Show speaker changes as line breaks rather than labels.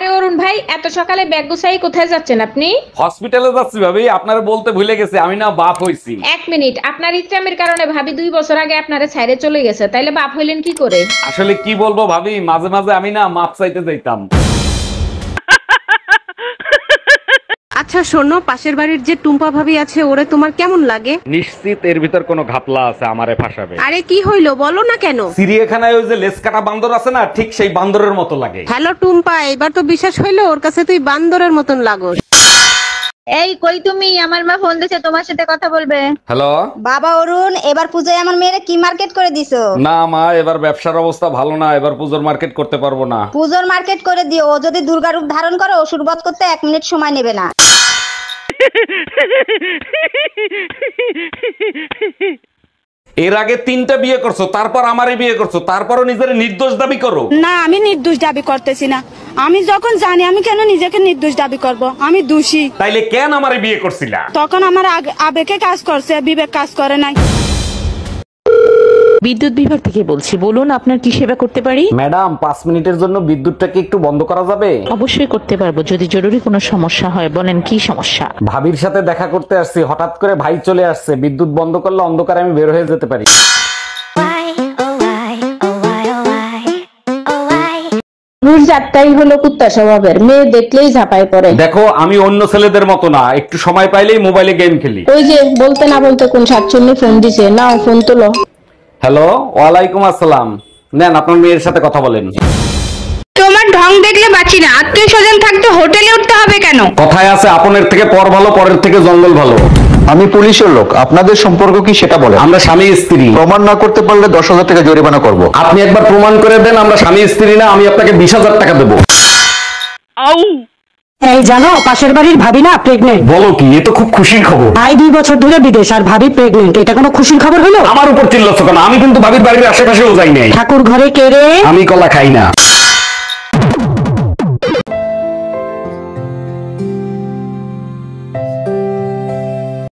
আরে অরুণ ভাই, এত সকালে ব্যাগ গুছাই কোথায় যাচ্ছেন আপনি?
হসপিটালে যাচ্ছি ভাবি, আপনারা বলতে ভুলে গেছি আমি না বাপ হইছি।
এক মিনিট, আপনার ইচ্ছামের কারণে ভাবি 2 বছর আগে আপনারে ছাইরে চলে গেছে, তাইলে বাপ হইলেন কি করে?
আসলে কি বলবো ভাবি, মাঝে মাঝে আমি না মাপ চাইতে যাইতাম।
আচ্ছা শোনো, পাশের বাড়ির যে টুম্পা ভাবি আছে ওরে তোমার কেমন লাগে?
নিশ্চিত এর ভিতর কোনো ঘাপলা আছে, আমারে ফাঁসাবে।
আরে কি হইলো বলো না কেন?
চিড়িয়াখানায় ওই যে লেজ কাটা বান্দর আছে না, ঠিক সেই বান্দরের মতো লাগে।
হ্যালো টুম্পা, এবার তো বিশ্বাস হইলো ওর কাছে তুই বান্দরের মতন লাগোস।
এই কই তুমি? আমার মা ফোন দিছে, তোমার সাথে কথা বলবে।
হ্যালো।
বাবা অরুণ, এবার পূজায় আমার মেয়েরা কি মার্কেট করে দিছো?
না মা, এবার ব্যবসার অবস্থা ভালো না, এবার পুজোর মার্কেট করতে পারবো না।
পূজোর মার্কেট করে দিও, ও যদি দুর্গা রূপ ধারণ করে অসুর বধ করতে 1 মিনিট সময় নেবে না।
এর আগে 3টা বিয়ে করছো, তারপর আমারে বিয়ে করছো, তারপরও নিজের নির্দোষ দাবি করো।
না, আমি নির্দোষ দাবি করতেছি না। আমি যখন জানি, আমি কেন নিজেকে নির্দোষ দাবি করব? আমি দোষী।
তাইলে কেন আমারে বিয়ে করছিলা?
তখন আমার আবেগে কাজ করছে, বিবেক কাজ করে নাই।
বিদ্যুৎ বিভাগ থেকে বলছি, বলুন আপনার কি সেবা করতে পারি?
ম্যাডাম, 5 মিনিটের জন্য বিদ্যুৎটাকে একটু বন্ধ করা যাবে?
অবশ্যই করতে পারবো, যদি জরুরি কোনো সমস্যা হয়। বলেন কি সমস্যা?
ভাবির সাথে দেখা করতে আসছি, হঠাৎ করে ভাই চলে আসছে, বিদ্যুৎ বন্ধ করলে অন্ধকারে আমি বের হয়ে যেতে পারি।
জাতটাই হলো কুত্তা স্বভাবের, মেয়ে দেখলেই ঝাঁপায় পড়ে।
দেখো, আমি অন্য ছেলেদের মতো না, একটু সময় পাইলেই মোবাইলে গেম খেলি।
ওই যে বলতে না বলতে কোন শাকচুন্নি ফোন দিছে, নাও ফোন তোলো।
হ্যালো, ওয়ালাইকুম আসসালাম। নেন, আপনার মেয়ের সাথে কথা বলেন।
তোমার ঢং দেখলে বাঁচি না। আত্মীয় স্বজন থাকতে হোটেলে উঠতে হবে কেন?
কথায় আছে, আপনের থেকে পর ভালো, পরের থেকে জঙ্গল ভালো।
আমি পুলিশের লোক, আপনাদের সম্পর্ক কি সেটা বলেন।
আমরা স্বামী স্ত্রী।
প্রমাণ না করতে পারলে 10,000 টাকা জরিমানা করব।
আপনি একবার প্রমাণ করে দেন আমরা স্বামী স্ত্রী না, আমি আপনাকে 20,000 টাকা দেবো।
এই জানো, পাশের বাড়ির ভাবি না প্রেগনেন্ট।
বলো কি, এ তো খুব খুশির খবর।
ভাই 2 বছর ধরে বিদেশ আর ভাবি প্রেগনেন্ট, এটা কোনো খুশির খবর হলো?
আমার উপর চিল্লাচ্ছ কেন? আমি কিন্তু ভাবির বাড়ির আশেপাশেও যাই নাই।
ঠাকুর ঘরে কে রে?
আমি কলা খাই না।